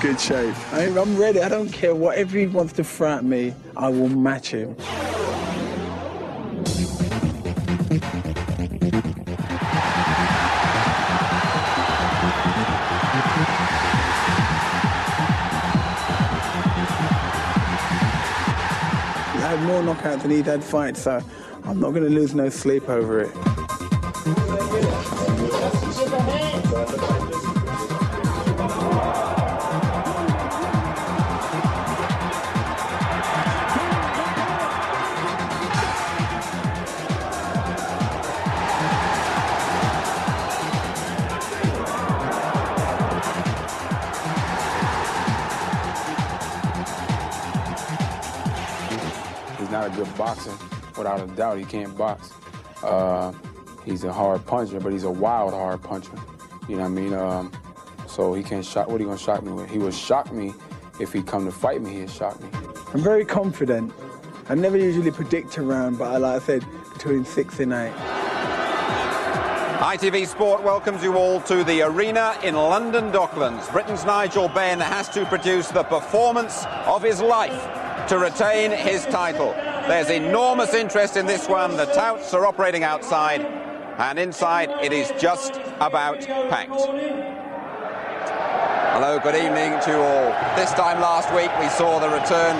good shape. I'm ready. I don't care whatever he wants to throw at me. I will match him. I had more knockouts than he'd had fights, so I'm not going to lose no sleep over it. He's not a good boxer. Without a doubt, he can't box. He's a hard puncher, but he's a wild hard puncher. You know what I mean? So he can't shock. What are you gonna shock me with? He would shock me if he come to fight me. He'd shock me. I'm very confident. I never usually predict a round, but like I said, between 6 and 8. ITV Sport welcomes you all to the arena in London Docklands. Britain's Nigel Benn has to produce the performance of his life to retain his title. There's enormous interest in this one. The touts are operating outside, and inside it is just about packed. Hello, good evening to all. This time last week we saw the return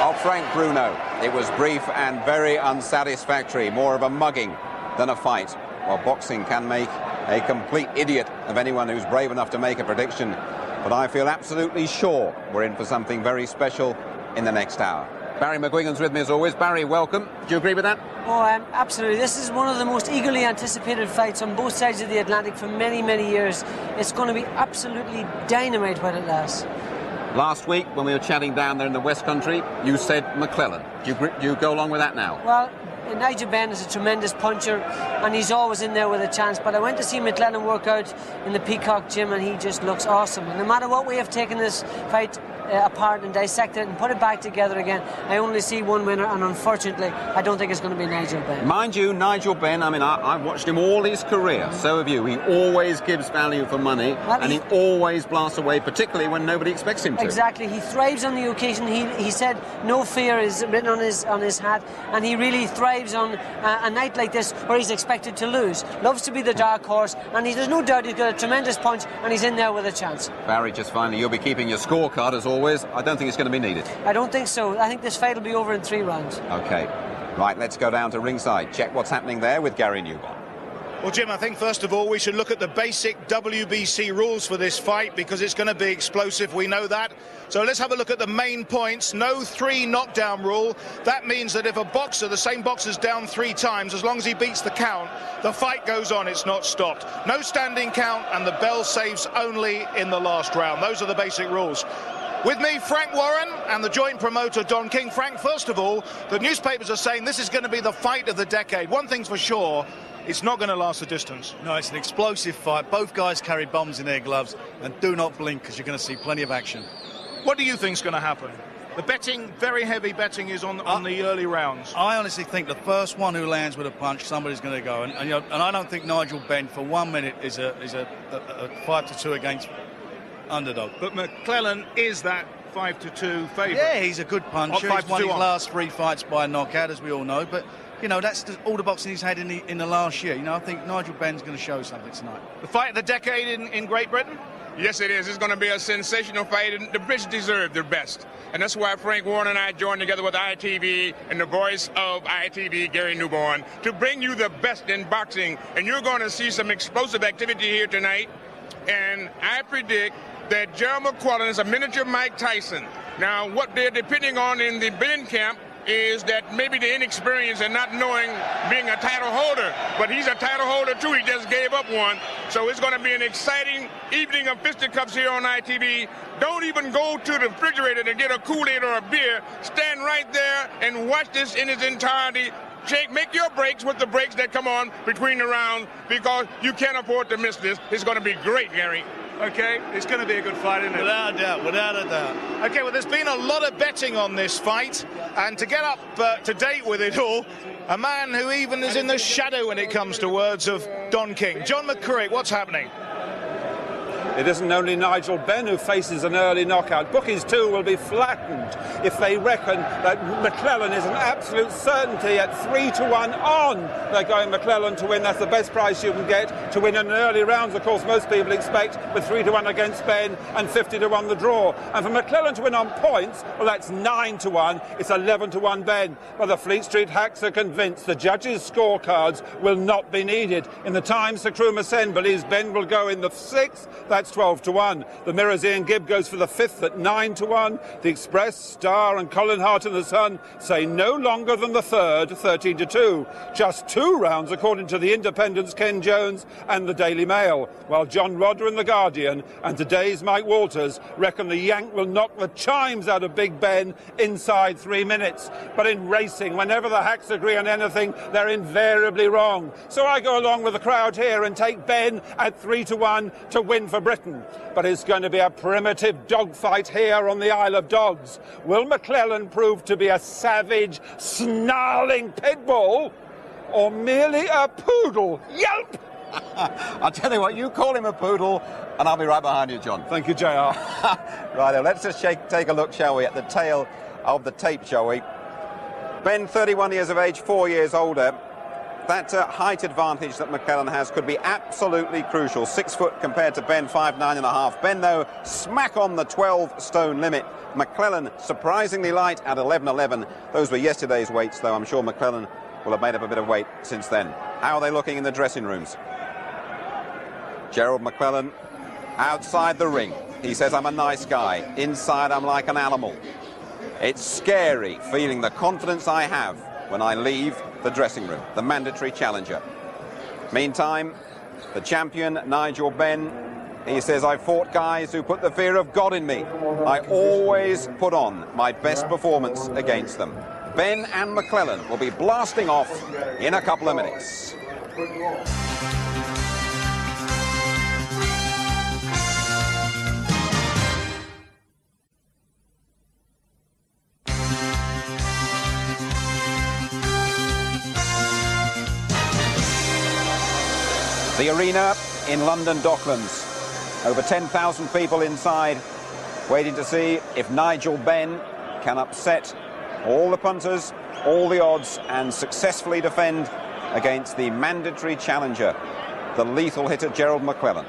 of Frank Bruno. It was brief and very unsatisfactory, more of a mugging than a fight. Well, boxing can make a complete idiot of anyone who's brave enough to make a prediction, but I feel absolutely sure we're in for something very special in the next hour. Barry McGuigan's with me as always. Barry, welcome. Do you agree with that? Oh, absolutely. This is one of the most eagerly anticipated fights on both sides of the Atlantic for many, many years. It's going to be absolutely dynamite when it lasts. Last week, when we were chatting down there in the West Country, you said McClellan. Do you go along with that now? Well, Nigel Benn is a tremendous puncher, and he's always in there with a chance. But I went to see McClellan work out in the Peacock gym, and he just looks awesome. And no matter what way of taking this fight apart and dissect it and put it back together again, I only see one winner, and unfortunately I don't think it's going to be Nigel Benn. Mind you, Nigel Benn, I mean, I've watched him all his career, so have you. He always gives value for money, and he always blasts away, particularly when nobody expects him to. Exactly, he thrives on the occasion. He said no fear is written on his hat, and he really thrives on a night like this where he's expected to lose. Loves to be the dark horse, and there's no doubt he's got a tremendous punch, and he's in there with a chance. Barry, just finally, you'll be keeping your scorecard as always. I don't think it's going to be needed. I don't think so. I think this fight will be over in 3 rounds. OK. Right, let's go down to ringside. Check what's happening there with Gary Newborn. Well, Jim, I think first of all we should look at the basic WBC rules for this fight because it's going to be explosive, we know that. So let's have a look at the main points. No 3 knockdown rule. That means that if a boxer, the same boxer's down 3 times, as long as he beats the count, the fight goes on, it's not stopped. No standing count, and the bell saves only in the last round. Those are the basic rules. With me, Frank Warren and the joint promoter, Don King. Frank, first of all, the newspapers are saying this is going to be the fight of the decade. One thing's for sure, it's not going to last the distance. No, it's an explosive fight. Both guys carry bombs in their gloves, and do not blink because you're going to see plenty of action. What do you think's going to happen? The betting, very heavy betting, is on the early rounds. I honestly think the first one who lands with a punch, somebody's going to go. And I don't think Nigel Benn for 1 minute is a 5-2 against underdog. But McClellan is that 5-2 favourite. Yeah, he's a good puncher. He's won his last 3 fights by knockout, as we all know. But you know, that's all the boxing he's had in the last year. You know, I think Nigel Benn's going to show something tonight. The fight of the decade in Great Britain? Yes, it is. It's going to be a sensational fight, and the British deserve their best. And that's why Frank Warren and I joined together with ITV and the voice of ITV, Gary Newborn, to bring you the best in boxing. And you're going to see some explosive activity here tonight. And I predict that Gerald McClellan is a miniature Mike Tyson. Now, what they're depending on in the Benn camp is that maybe the inexperience and not knowing being a title holder, but he's a title holder too. He just gave up one. So it's going to be an exciting evening of fisticuffs here on ITV. Don't even go to the refrigerator to get a Kool-Aid or a beer. Stand right there and watch this in its entirety. Make your breaks with the breaks that come on between the rounds, because you can't afford to miss this. It's going to be great, Gary. Okay, it's going to be a good fight, isn't it? Without a doubt, without a doubt. Okay, well, there's been a lot of betting on this fight, and to get up to date with it all, a man who even is in the shadow when it comes to words of Don King. John McCurrick, what's happening? It isn't only Nigel Benn who faces an early knockout. Bookies too will be flattened if they reckon that McClellan is an absolute certainty at 3-1 on. They're going McClellan to win. That's the best price you can get to win in an early rounds. Of course, most people expect with 3-1 against Benn and 50-1 the draw. And for McClellan to win on points, well, that's 9-1. It's 11-1 Benn. But the Fleet Street hacks are convinced the judges' scorecards will not be needed. In the Times, Sir Kruma Sen believes Benn will go in the 6th. That's 12-1. The Mirror's Ian Gibb goes for the 5th at 9-1. The Express, Star and Colin Hart and the Sun say no longer than the 3rd, 13-2. Just 2 rounds according to the Independent's Ken Jones and the Daily Mail, while John Rodder and the Guardian and today's Mike Walters reckon the Yank will knock the chimes out of Big Ben inside 3 minutes. But in racing, whenever the hacks agree on anything, they're invariably wrong. So I go along with the crowd here and take Ben at 3-1 to win for Britain. But it's going to be a primitive dogfight here on the Isle of Dogs. Will McClellan prove to be a savage, snarling pit bull or merely a poodle? Yelp! I'll tell you what, you call him a poodle and I'll be right behind you, John. Thank you, JR. Right, let's just take a look, shall we, at the tail of the tape, shall we? Ben, 31 years of age, 4 years older. That height advantage that McClellan has could be absolutely crucial. 6 foot compared to Ben, 5'9.5". Ben, though, smack on the 12-stone limit. McClellan surprisingly light at 11.11. Those were yesterday's weights, though. I'm sure McClellan will have made up a bit of weight since then. How are they looking in the dressing rooms? Gerald McClellan outside the ring. He says, I'm a nice guy. Inside, I'm like an animal. It's scary feeling the confidence I have when I leave the dressing room, the mandatory challenger. Meantime, the champion, Nigel Benn, he says, I fought guys who put the fear of God in me. I always put on my best performance against them. Benn and McClellan will be blasting off in a couple of minutes. The arena in London Docklands. Over 10,000 people inside, waiting to see if Nigel Benn can upset all the punters, all the odds, and successfully defend against the mandatory challenger, the lethal hitter Gerald McClellan.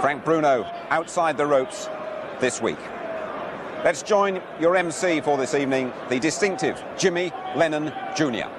Frank Bruno outside the ropes this week. Let's join your MC for this evening, the distinctive Jimmy Lennon Jr.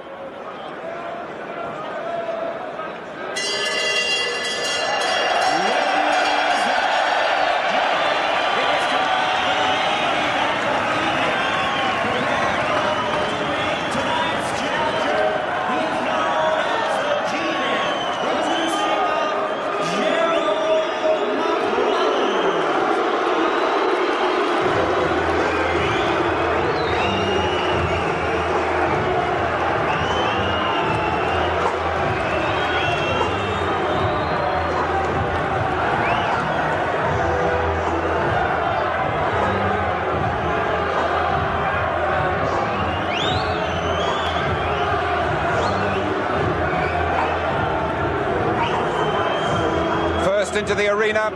Into the arena,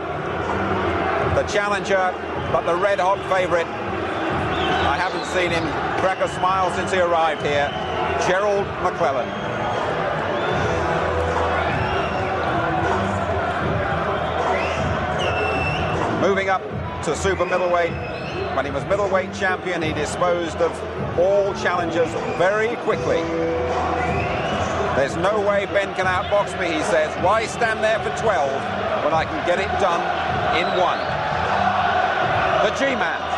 the challenger, but the red-hot favourite. I haven't seen him crack a smile since he arrived here, Gerald McClellan. Moving up to super middleweight. When he was middleweight champion, he disposed of all challengers very quickly. There's no way Ben can outbox me, he says. Why stand there for 12 when I can get it done in 1? The G-man.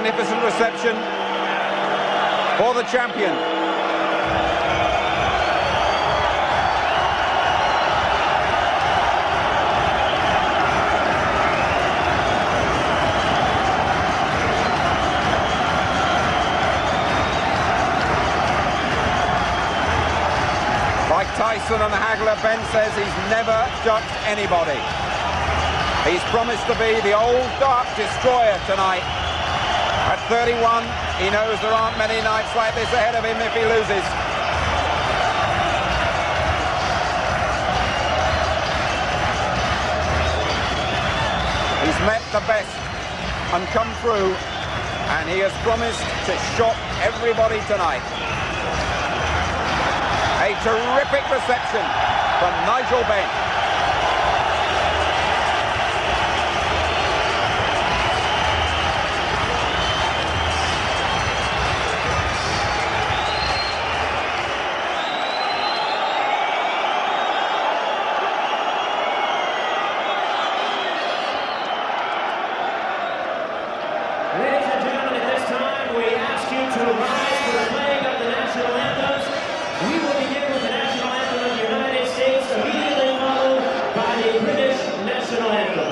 magnificent reception for the champion. Like Tyson and Hagler, Ben says he's never ducked anybody. He's promised to be the old dark destroyer tonight. At 31, he knows there aren't many nights like this ahead of him if he loses. He's met the best and come through, and he has promised to shock everybody tonight. A terrific reception from Nigel Benn. Ladies and gentlemen, at this time, we ask you to rise for the playing of the national anthems. We will begin with the national anthem of the United States, immediately followed by the British national anthem.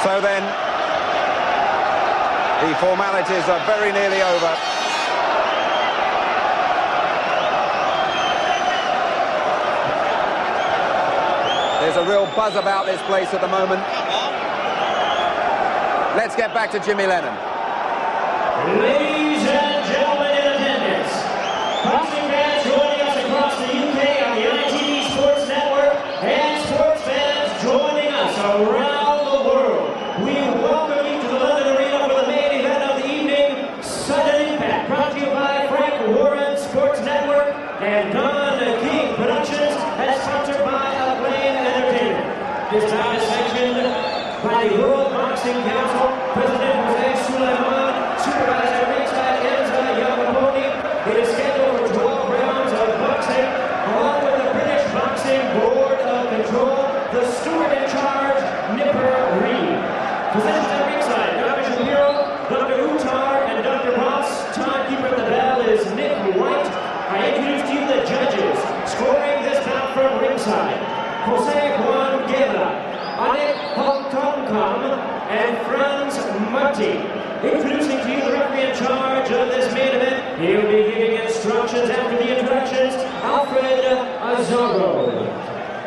So then, the formalities are very nearly over. There's a real buzz about this place at the moment. Let's get back to Jimmy Lennon. Ladies and gentlemen in attendance, boxing fans joining us across the UK on the ITV Sports Network and sports fans joining us around the world. We welcome you to the London Arena for the main event of the evening, Sudden Impact, brought to you by Frank Warren Sports Network and Don King Productions, as sponsored by Acclaim Entertainment. This time is sanctioned by the World Boxing Council, President Jose Sulaiman, Supervisor ringside Enza Yamaponi. It is scheduled for 12 rounds of boxing, along with the British Boxing Board of Control, the steward in charge, Nipper Reed. Positions at ringside, Dr. Shapiro, Dr. Uttar, and Dr. Ross. Timekeeper at the bell is Nick White. I introduce to you the judges. Scoring this bout from ringside, Jose Juan Guerra. Anik Hongtongkam and Franz Marti. Introducing to you the referee in charge of this main event. He'll be giving instructions after the introductions, Alfred Azaro.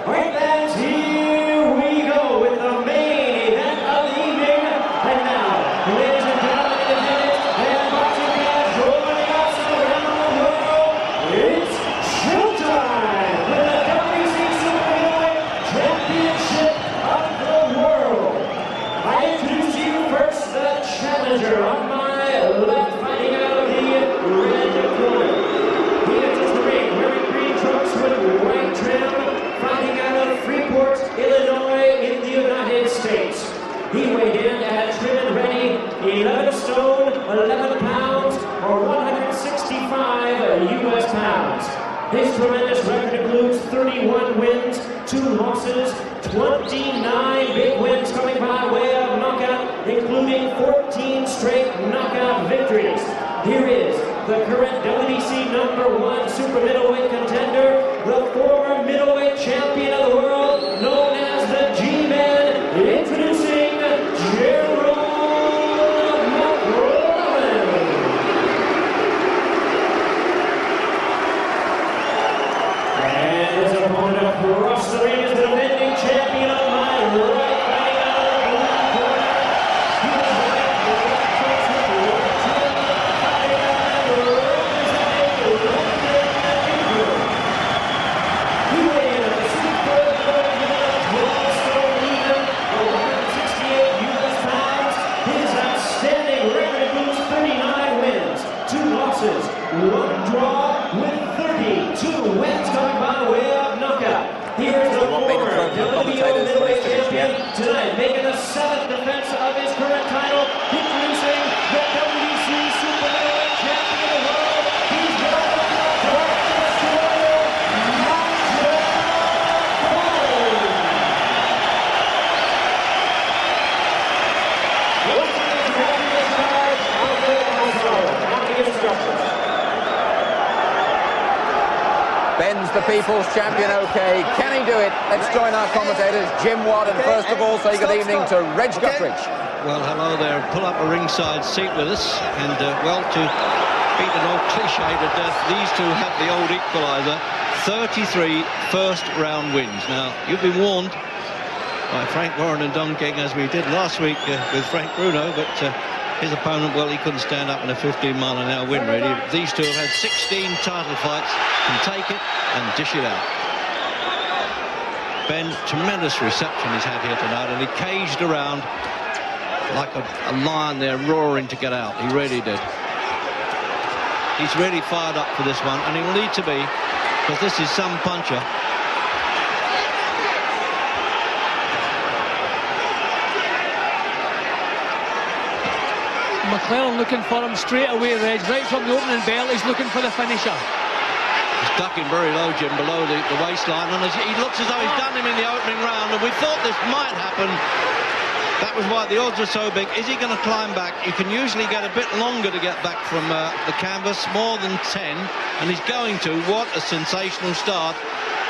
All right, lads, here we go with the main event of the evening. And now, ladies and gentlemen, in attendance and boxing fans joining us around the world, it's showtime for the WBC Super Middleweight Championship of the World. I introduce to you first the challenger on my left, fighting out of the red corner. He enters the ring wearing green trunks with white trim, fighting out of Freeport, Illinois in the United States. He weighed in at trim and ready, 11 stone, 11 pounds, or 165 US pounds. His tremendous record includes 31 wins, 2 losses, 29 big wins coming by way of knockout, including 14 straight knockout victories. Here is the current WBC #1 super middleweight contender, the former middleweight champion of the world, known as the G-man, introducing Gerald McClellan. And his opponent across the ring is the defending champion on my right, fighting out of the black corner. He was wearing black trunks with white trim, fighting out and representing London and England. He weighed in at the super middleweight division, 12 stone even, 168 US pounds. His outstanding record includes 39 wins, 2 losses, 1 draw, with 32 wins coming by way of knockout. Here's the former WBO middleweight champion tonight, making the 7th defense of his current title, introducing the WBC Super Middleweight Champion of the world. He's Nigel Ben's the people's champion, okay. Can he do it? Let's join our commentators, Jim Watt, and first of all, say good evening to Reg Guthridge. Well, hello there. Pull up a ringside seat with us. And, well, to beat an old cliche to death, these two have the old equaliser. 33 first-round wins. Now, you've been warned by Frank Warren and Don King, as we did last week with Frank Bruno, but his opponent, well, he couldn't stand up in a 15-mile-an-hour wind, really. These two have had 16 title fights, can take it and dish it out. Ben, tremendous reception he's had here tonight, and he caged around like a lion there, roaring to get out. He really did. He's really fired up for this one, and he will need to be, because this is some puncher. McClellan looking for him straight away, Reg. Right from the opening bell, he's looking for the finisher. He's ducking very low, Jim, below the waistline, and he looks as though he's done him in the opening round, and we thought this might happen. That was why the odds are so big. Is he going to climb back? You can usually get a bit longer to get back from the canvas, more than 10, and he's going to. What a sensational start.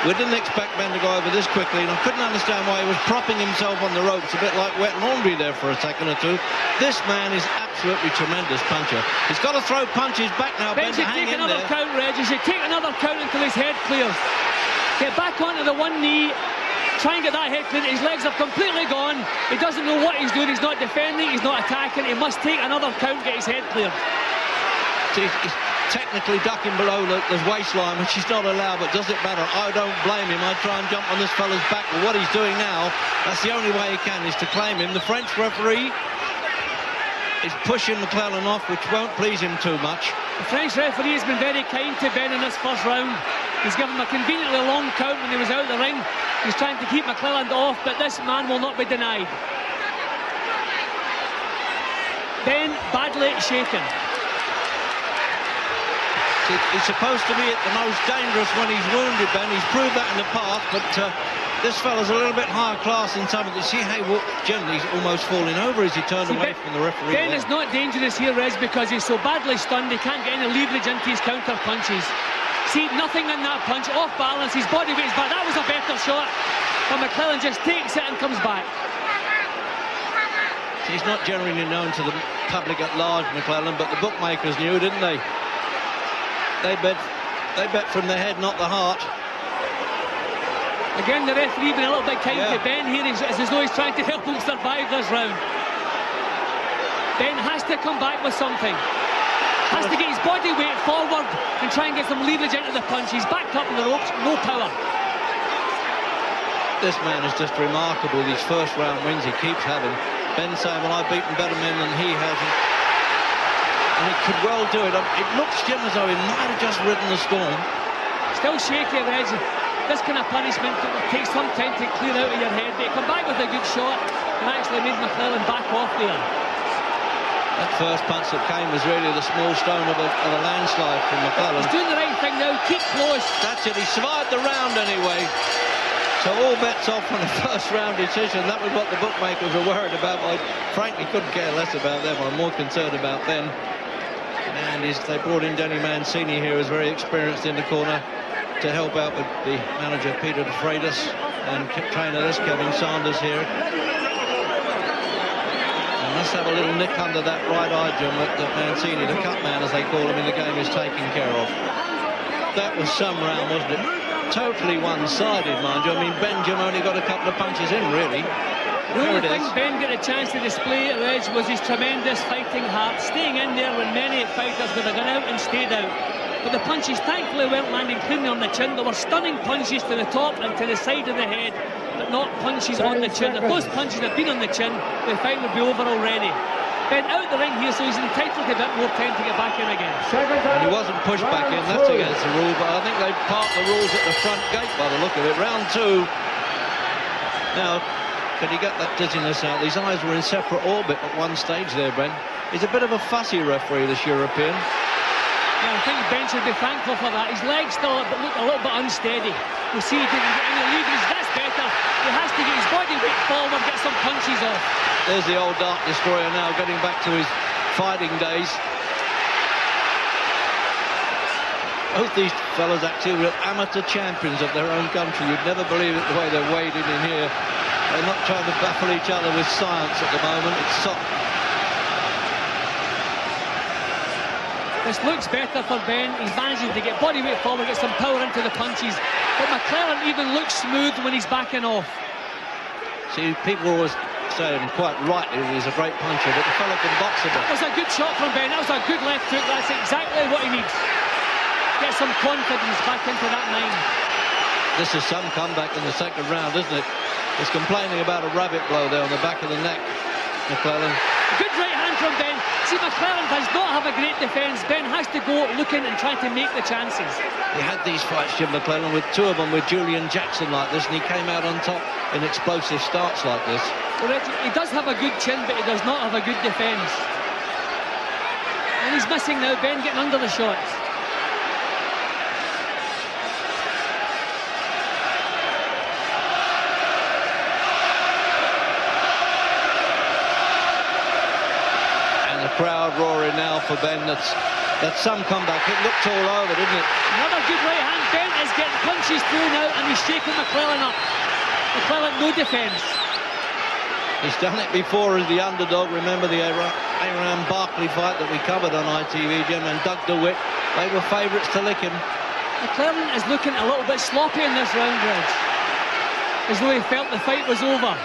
We didn't expect Ben to go over this quickly, and I couldn't understand why he was propping himself on the ropes, a bit like wet laundry there for a second or two. This man is absolutely tremendous puncher. He's got to throw punches back now, Ben, to hang in there. Take another count, Reg. He should take another count until his head clears. Get back onto the one knee. Try and get that head clear. His legs are completely gone. He doesn't know what he's doing. He's not defending. He's not attacking. He must take another count, get his head cleared. He's technically ducking below the waistline, which he's not allowed, but does it matter? I don't blame him. I'd try and jump on this fella's back, but what he's doing now, that's the only way he can, is to claim him. The French referee is pushing McClellan off, which won't please him too much. The French referee has been very kind to Ben in this first round. He's given him a conveniently long count when he was out of the ring. He's trying to keep McClellan off, but this man will not be denied. Ben badly shaken. He's supposed to be at the most dangerous when he's wounded, Ben. He's proved that in the past, but this fella's a little bit higher class than some of the. See how he walked, generally he's almost falling over as he turned away from the referee. Ben is not dangerous here, Reg, because he's so badly stunned he can't get any leverage into his counter punches. See, nothing in that punch, off balance, his body weight is back. That was a better shot. But McClellan just takes it and comes back. He's not generally known to the public at large, McClellan, but the bookmakers knew, didn't they? They bet from the head, not the heart. Again, the referee being a little bit kind to Ben here. It's as though he's trying to help him survive this round. Ben has to come back with something. Has to get his body weight forward and try and get some leverage into the punch. He's backed up in the ropes, no power. This man is just remarkable. These first round wins he keeps having. Ben saying, well, I've beaten better men than he hasn't. And he could well do it. It looks, Jim, as though he might have just ridden the storm. Still shaky at the edge. This kind of punishment takes some time to clear out of your head. They come back with a good shot and actually made McClellan back off there. That first punch that came was really the small stone of a landslide from McClellan. He's doing the right thing now, keep close. That's it, he survived the round anyway. So all bets off on a first round decision. That was what the bookmakers were worried about. I frankly couldn't care less about them. I'm more concerned about them. And they brought in Danny Mancini here, who's very experienced in the corner, to help out with the manager Peter De Freitas and trainer this Kevin Sanders here. And let's have a little nick under that right eye, Jim, that Mancini, the cut man as they call him in the game, is taken care of. That was some round, wasn't it? Totally one-sided, mind you. I mean, Benjamin only got a couple of punches in, really. The only thing Ben got a chance to display at the edge was his tremendous fighting heart, staying in there when many fighters would have gone out and stayed out. But the punches thankfully weren't landing cleanly on the chin. There were stunning punches to the top and to the side of the head, but not punches on the chin. If those punches had been on the chin, the fight would be over already. Ben out the ring here, so he's entitled to a bit more time to get back in again. And he wasn't pushed back in, that's against the rule, but I think they parked the rules at the front gate by the look of it. Round two. Now, can you get that dizziness out? These eyes were in separate orbit at one stage there, Ben. He's a bit of a fussy referee, this European. Yeah, I think Ben should be thankful for that. His legs still look a little bit unsteady. We'll see if he can get any leverage. That's better. He has to get his body weight forward, get some punches off. There's the old Dark Destroyer now, getting back to his fighting days. Both these fellas actually were amateur champions of their own country. You'd never believe it the way they're wading in here. They're not trying to baffle each other with science at the moment. It's soft. This looks better for Ben. He's managing to get body weight forward, get some power into the punches. But McClellan even looks smooth when he's backing off. See, people always say, and quite rightly, that he's a great puncher, but the fella can box a bit. That was a good shot from Ben. That was a good left hook. That's exactly what he needs. Get some confidence back into that nine. This is some comeback in the second round, isn't it? He's complaining about a rabbit blow there on the back of the neck, McClellan. Good right hand from Ben. See, McClellan does not have a great defence. Ben has to go looking and trying to make the chances. He had these fights, Jim McClellan, with two of them with Julian Jackson like this, and he came out on top in explosive starts like this. Well, he does have a good chin, but he does not have a good defence. And he's missing now, Ben getting under the shots. Crowd roaring now for Ben. That's some comeback. It looked all over, didn't it? Another good right hand. Ben is getting punches through now, and he's shaking McClellan up. McClellan, no defence. He's done it before as the underdog. Remember the Aaron Barkley fight that we covered on ITV, Jim, and Doug DeWitt. They were favourites to lick him. McClellan is looking a little bit sloppy in this round, Reg. As though he felt the fight was over.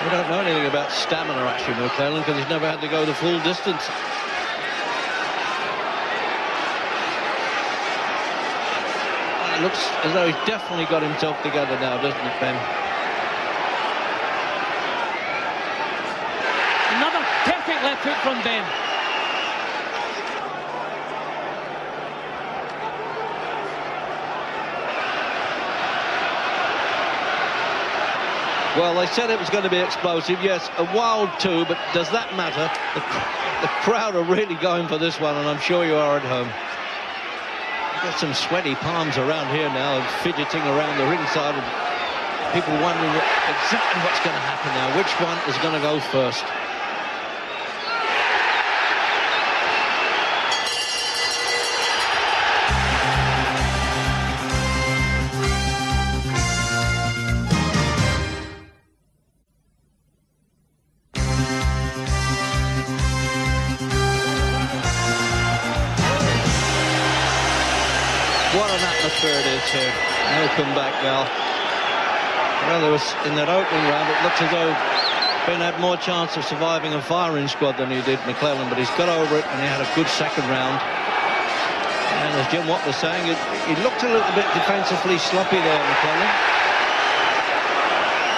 We don't know anything about stamina, actually, McClellan, because he's never had to go the full distance. It looks as though he's definitely got himself together now, doesn't it, Ben? Another perfect left hook from Ben. Well, they said it was going to be explosive. Yes, a wild two, but does that matter? The crowd are really going for this one, and I'm sure you are at home. You've got some sweaty palms around here now, and fidgeting around the ringside, and people wondering exactly what's going to happen now. Which one is going to go first? his head. No comeback now. Well, there was, in that opening round, it looks as though Ben had more chance of surviving a firing squad than he did McClellan, but he's got over it and he had a good second round. And as Jim Watt was saying, he looked a little bit defensively sloppy there, McClellan.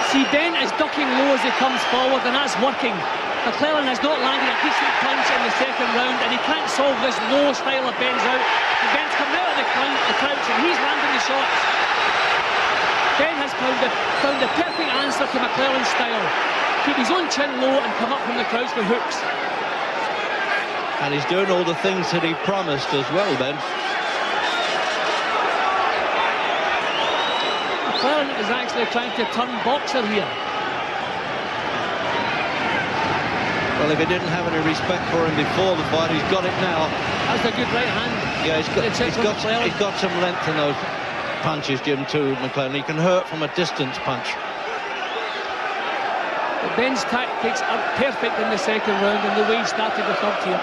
See, Ben is ducking low as he comes forward, and that's working. McClellan has not landed a decent punch in the second round, and he can't solve this low style of Ben's out. And Ben's coming out of the crouch, and he's landing the shots. Ben has found the perfect answer to McClellan's style. Keep his own chin low and come up from the crouch with hooks. And he's doing all the things that he promised as well, Ben. McClellan is actually trying to turn boxer here. Well, if he didn't have any respect for him before the fight, he's got it now. That's a good right hand. Yeah, he's got some length in those punches, Jim, too, McClellan. He can hurt from a distance punch. But Ben's tactics are perfect in the second round, and the way he started the third here.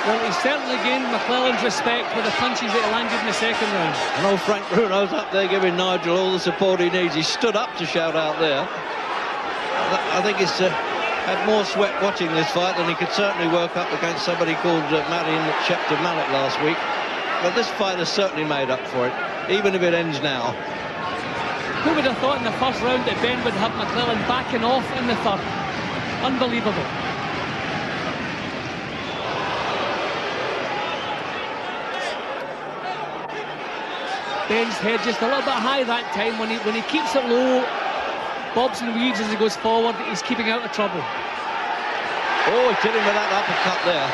Well, he's certainly gained McClellan's respect for the punches that he landed in the second round. I know Frank Bruno's up there giving Nigel all the support he needs. He stood up to shout out there. I think he's had more sweat watching this fight than he could certainly work up against somebody called Marion Shepter Mallet last week. But this fight has certainly made up for it, even if it ends now. Who would have thought in the first round that Ben would have McClellan backing off in the third? Unbelievable. Ben's head just a little bit high that time. When he keeps it low, bobs and weaves as he goes forward, he's keeping out of trouble. Oh, he's hitting with that uppercut there.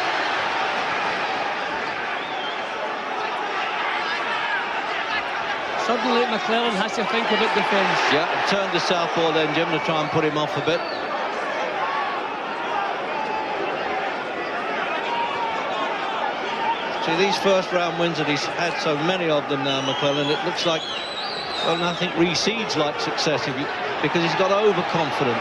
Suddenly McClellan has to think about defence. Yeah, turn to southpaw then, Jim, to try and put him off a bit. See, these first round wins that he's had so many of them now, McClellan, it looks like, well, nothing recedes like success because he's got overconfident.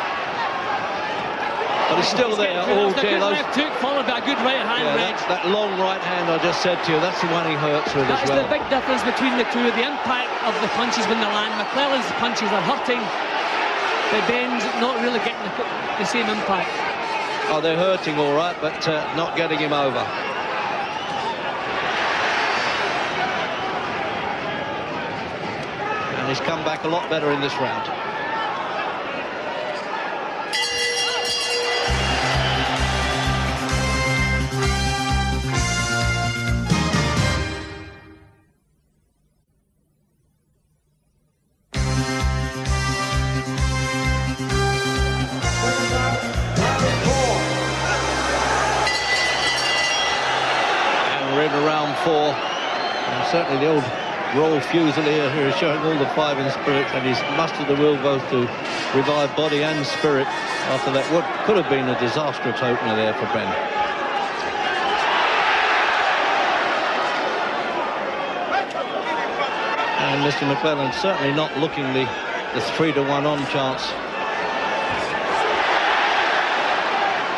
But he's still there. Oh, dear, left hook followed by a good right hand. Yeah, that long right hand I just said to you, that's the one he hurts with as well. That is the big difference between the two, the impact of the punches when they land. McClellan's punches are hurting, but Ben's not really getting the same impact. Oh, they're hurting all right, but not getting him over. And he's come back a lot better in this round. Certainly the old Royal Fusilier here is showing all the five in spirit, and he's mustered the will both to revive body and spirit after that what could have been a disastrous opener there for Ben. And Mr. McClellan certainly not looking the 3-to-1 on chance.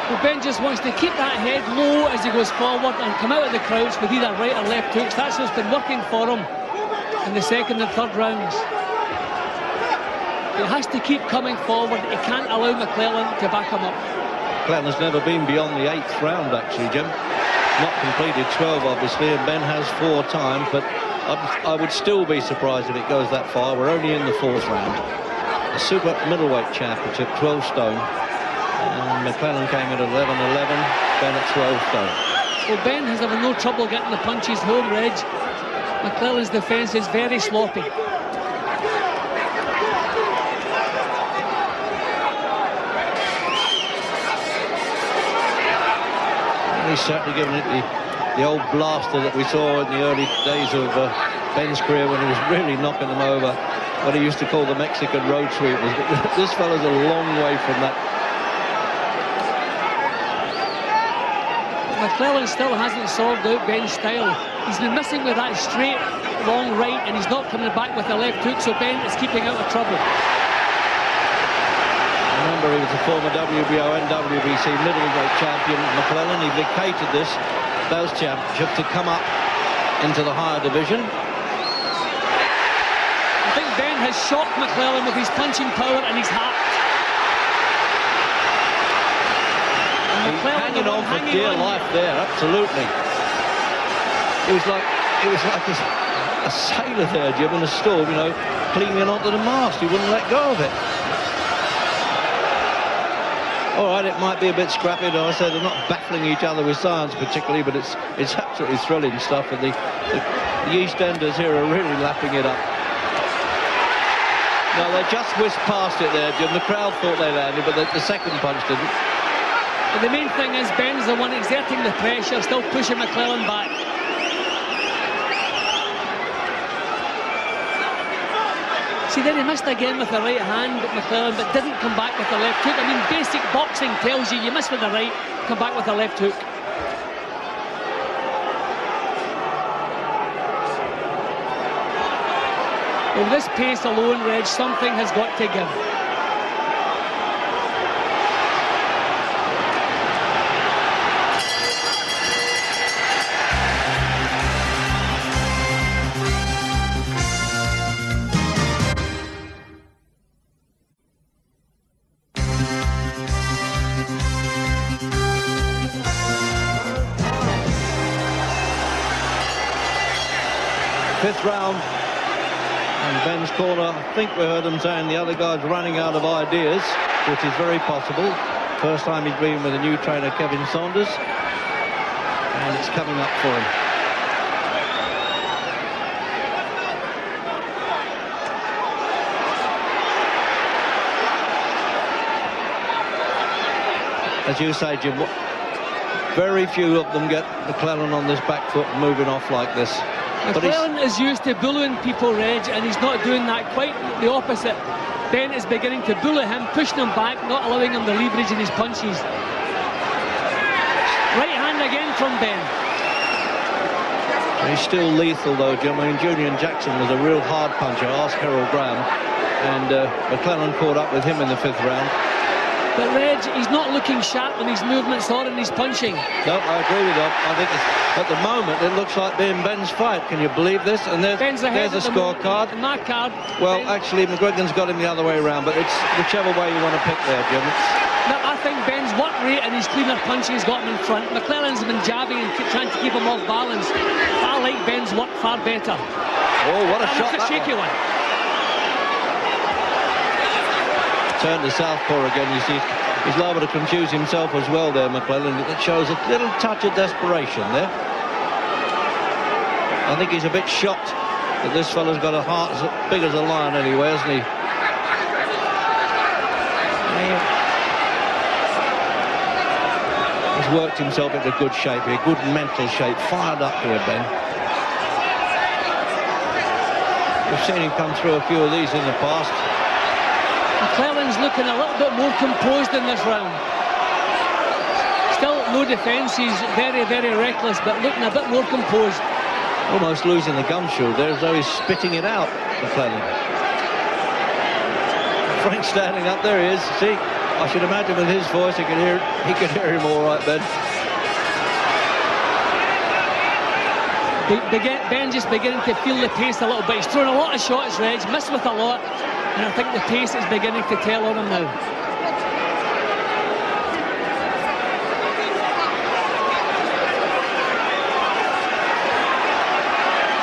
Well, Ben just wants to keep that head low as he goes forward and come out of the crouch with either right or left hooks. That's what's been working for him in the second and third rounds. He has to keep coming forward. He can't allow McClellan to back him up. McClellan's never been beyond the 8th round, actually, Jim. Not completed 12, obviously, and Ben has 4 times, but I would still be surprised if it goes that far. We're only in the 4th round. The Super Middleweight Championship, 12 stone. And McClellan came in at 11-11, Ben at 12 stone. Well, Ben has having no trouble getting the punches home, Reg. McClellan's defence is very sloppy. He's certainly given it the old blaster that we saw in the early days of Ben's career when he was really knocking them over, what he used to call the Mexican road sweepers. This fellow's a long way from that. McClellan still hasn't solved out Ben's style. He's been missing with that straight, long right, and he's not coming back with a left hook, so Ben is keeping out of trouble. And remember, he was a former WBO and WBC middleweight champion, McClellan. He vacated those championships to come up into the higher division. I think Ben has shocked McClellan with his punching power and his heart. And He's hanging on for dear life there, absolutely. It was like a sailor there, Jim, in a storm, you know, clinging onto the mast. He wouldn't let go of it. All right, it might be a bit scrappy, as I said, they're not battling each other with science particularly, but it's absolutely thrilling stuff, and the East Enders here are really lapping it up. No, they just whisked past it there, Jim. The crowd thought they landed, but the second punch didn't. But the main thing is Ben's the one exerting the pressure, still pushing McClellan back. See, then he missed again with the right hand, McClellan, but didn't come back with the left hook. I mean, basic boxing tells you miss with the right, come back with the left hook. With this pace alone, Reg, something has got to give. Fifth round, and Ben's corner, I think we heard him saying the other guy's running out of ideas, which is very possible. First time he's been with a new trainer, Kevin Saunders, and it's coming up for him. As you say, Jim, very few of them get McClellan on this back foot moving off like this. McClellan is used to bullying people, Reg, and he's not doing that, quite the opposite. Ben is beginning to bully him, pushing him back, not allowing him the leverage in his punches. Right hand again from Ben. He's still lethal though, Jim. I mean, Julian Jackson was a real hard puncher, ask Harold Graham, and McClellan caught up with him in the fifth round. But Reg, he's not looking sharp in his movements or in his punching. No, I agree with that. I think at the moment it looks like being Ben's fight. Can you believe this? And there's a scorecard. My card. Well, actually, McGregor's got him the other way around, but it's whichever way you want to pick there, Jim. No, I think Ben's work rate and his cleaner punching has got him in front. McClellan's been jabbing and trying to keep him off balance. I like Ben's work far better. Oh, what a shot! That's a shaky one. Turn to southpaw again, you see. He's liable to confuse himself as well there, McClellan. It shows a little touch of desperation there. I think he's a bit shocked that this fella's got a heart as big as a lion anyway, hasn't he? He's worked himself into good shape here, good mental shape, fired up here, Ben. We've seen him come through a few of these in the past. McClellan's looking a little bit more composed in this round. Still no defence, he's very, very reckless, but looking a bit more composed. Almost losing the gum shield there, as though he's spitting it out, McClellan. Frank standing up there, he is. See, I should imagine with his voice he could hear him all right, Ben. Ben just beginning to feel the pace a little bit. He's thrown a lot of shots, Reg, missed with a lot, and I think the pace is beginning to tell on him now.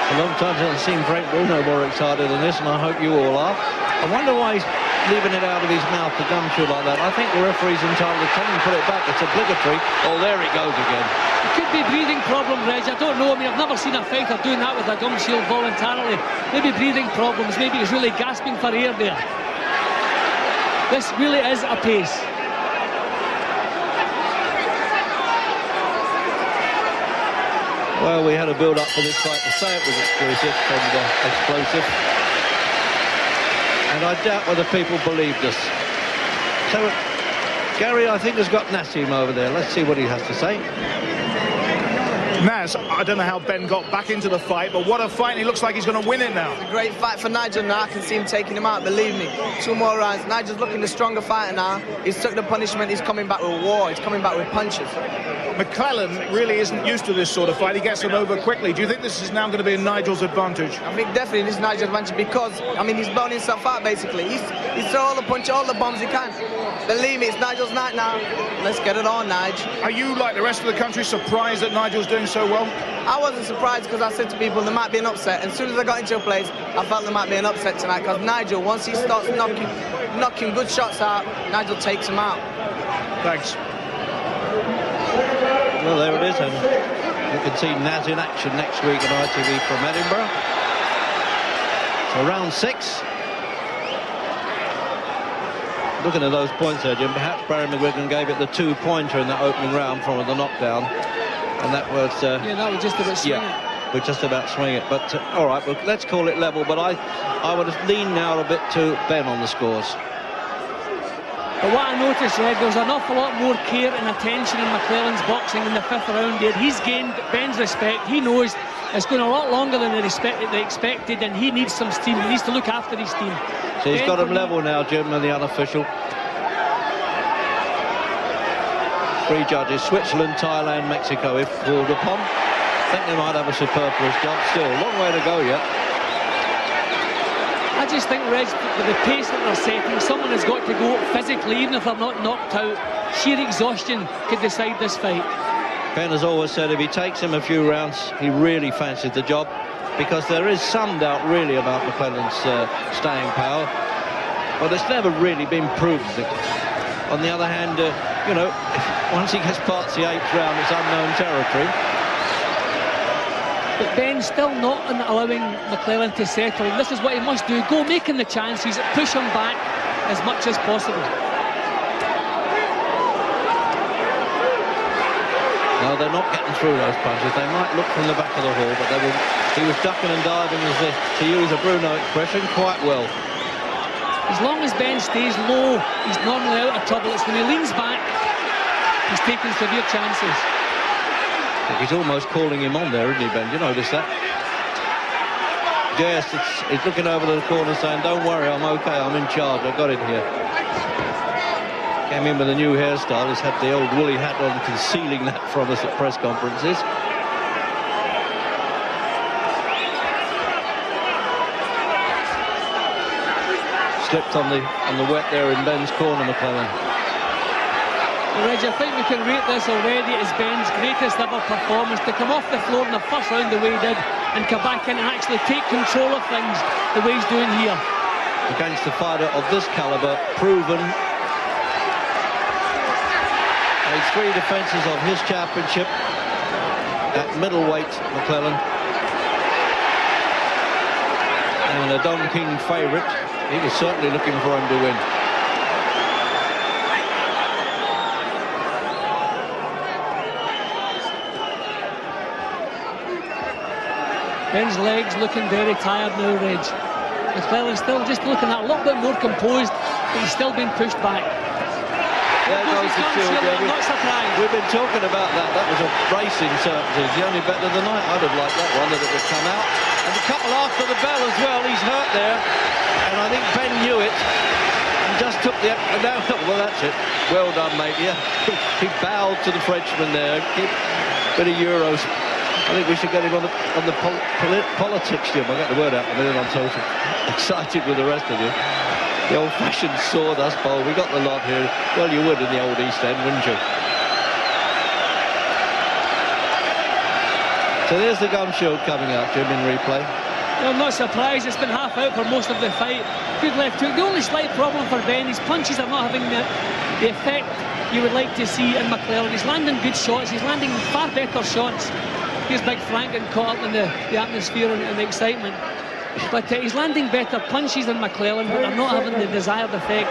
A long time since I've seen Frank Bruno more excited than this, and I hope you all are. I wonder why he's leaving it out of his mouth, the gum shield like that. I think the referee's entitled to tell him to put it back. It's obligatory. Oh, there it goes again. It could be breathing problem, Reg. I don't know. I mean, I've never seen a fighter doing that with a gum shield voluntarily. Maybe breathing problems. Maybe he's really gasping for air there. This really is a pace. Well, we had a build-up for this fight to say it was exclusive and explosive. And I doubt whether people believed us. So, Gary, I think, has got Nassim over there. Let's see what he has to say. Naz, I don't know how Ben got back into the fight, but what a fight, and he looks like he's going to win it now. It's a great fight for Nigel now. I can see him taking him out, believe me. 2 more rounds. Nigel's looking the stronger fighter now. He's took the punishment. He's coming back with war. He's coming back with punches. McClellan really isn't used to this sort of fight. He gets them over quickly. Do you think this is now going to be in Nigel's advantage? I think definitely this is Nigel's advantage because, I mean, he's blown himself out, basically. He's thrown all the punches, all the bombs he can. Believe me, it's Nigel's night now. Let's get it on, Nigel. Are you, like the rest of the country, surprised that Nigel's doing so well? I wasn't surprised because I said to people there might be an upset. And as soon as I got into a place, I felt there might be an upset tonight because Nigel, once he starts knocking good shots out, Nigel takes him out. Thanks. Well, there it is, and you can see Naz in action next week on ITV from Edinburgh. So round 6. Looking at those points there, Jim, perhaps Barry McGuigan gave it the 2-pointer in that opening round from the knockdown. And that was... yeah, that was just about swing it. Yeah, we're just about swing it. But, all right, well, let's call it level. But I would have leaned now a bit to Ben on the scores. But what I noticed, Red, there was an awful lot more care and attention in McClellan's boxing in the 5th round there. He's gained Ben's respect. He knows it's going a lot longer than they expected, and he needs some steam. He needs to look after his team. So he's got him level now, Jim, and the unofficial. 3 judges, Switzerland, Thailand, Mexico, if called upon. I think they might have a superfluous job still. Long way to go yet. I just think, Reg, with the pace that they're setting, someone has got to go physically, even if they're not knocked out. Sheer exhaustion could decide this fight. Ben has always said if he takes him a few rounds, he really fancies the job, because there is some doubt really about McClellan's staying power, but it's never really been proven. On the other hand, you know, once he gets past the 8th round, it's unknown territory. But Ben's still not allowing McClellan to settle. This is what he must do. Go making the chances, push him back as much as possible. No, they're not getting through those punches. They might look from the back of the hall, but they will, he was ducking and diving, to use a Bruno expression, quite well. As long as Ben stays low, he's normally out of trouble. It's when he leans back, he's taking severe chances. He's almost calling him on there, isn't he, Ben? Do you notice that? Yes, he's looking over the corner saying, don't worry, I'm okay, I'm in charge, I got it here. Came in with a new hairstyle, he's had the old woolly hat on, concealing that from us at press conferences. Slipped on the wet there in Ben's corner, McClellan. Reg, I think we can rate this already as Ben's greatest ever performance, to come off the floor in the 1st round the way he did and come back in and actually take control of things the way he's doing here. Against a fighter of this caliber, proven. Made 3 defences of his championship at middleweight, McClellan. And a Don King favourite. He was certainly looking for him to win. Ben's legs looking very tired now, Reg. McClellan's still just looking a little bit more composed, but he's still being pushed back. There goes the shield. I'm not surprised. We've been talking about that. That was a racing certainty. The only bet of the night. I'd have liked that one, that it would come out. And a couple after the bell as well. He's hurt there. And I think Ben knew it. And just took the... Well, that's it. Well done, mate. Yeah. He bowed to the Frenchman there. Bit of Euros. I think we should get him on the politics, Jim. I'll get the word out in a minute. I'm so excited with the rest of you. The old-fashioned sawdust bowl. We got the lot here. Well, you would in the old East End, wouldn't you? So there's the gum shield coming out, Jim, in replay. Well, I'm not surprised. It's been half out for most of the fight. Good left hook. The only slight problem for Ben, his punches are not having the effect you would like to see in McClellan. He's landing good shots. He's landing far better shots. Here's Big Frank getting caught up in the atmosphere and the excitement. But he's landing better punches than McClellan, but they're not having the desired effect.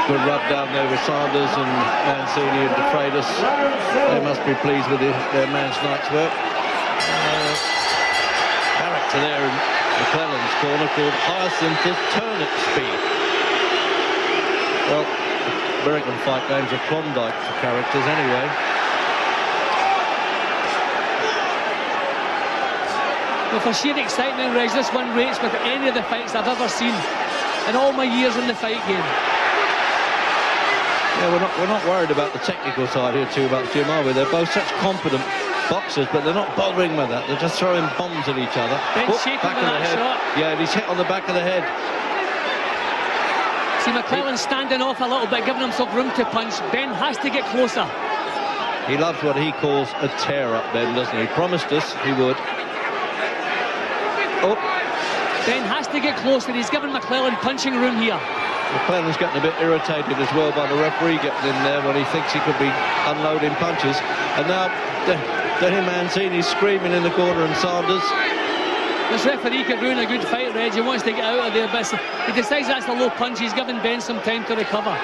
Good rub down there with Sanders and Mancini and De Freitas. They must be pleased with their man's night's work. Character there in McClellan's corner called Hyacinthus Turnip Speed. Well, American fight games are Klondike for characters anyway. Well, for sheer excitement, Reg, this one rates with any of the fights I've ever seen in all my years in the fight game. Yeah, we're not worried about the technical side here too much, Jim, are we? They're both such competent boxers, but they're not bothering with that. They're just throwing bombs at each other. Ben's shaking with that shot. Yeah, and he's hit on the back of the head. See, McClellan standing off a little bit, giving himself room to punch. Ben has to get closer. He loves what he calls a tear-up, Ben, doesn't he? He promised us he would. Oh. Ben has to get closer. He's given McClellan punching room here. McClellan's getting a bit irritated as well by the referee getting in there when he thinks he could be unloading punches. And now Denny Mancini's screaming in the corner, and Sanders. This referee could ruin a good fight, Reg. He wants to get out of there, but he decides that's a low punch. He's given Ben some time to recover.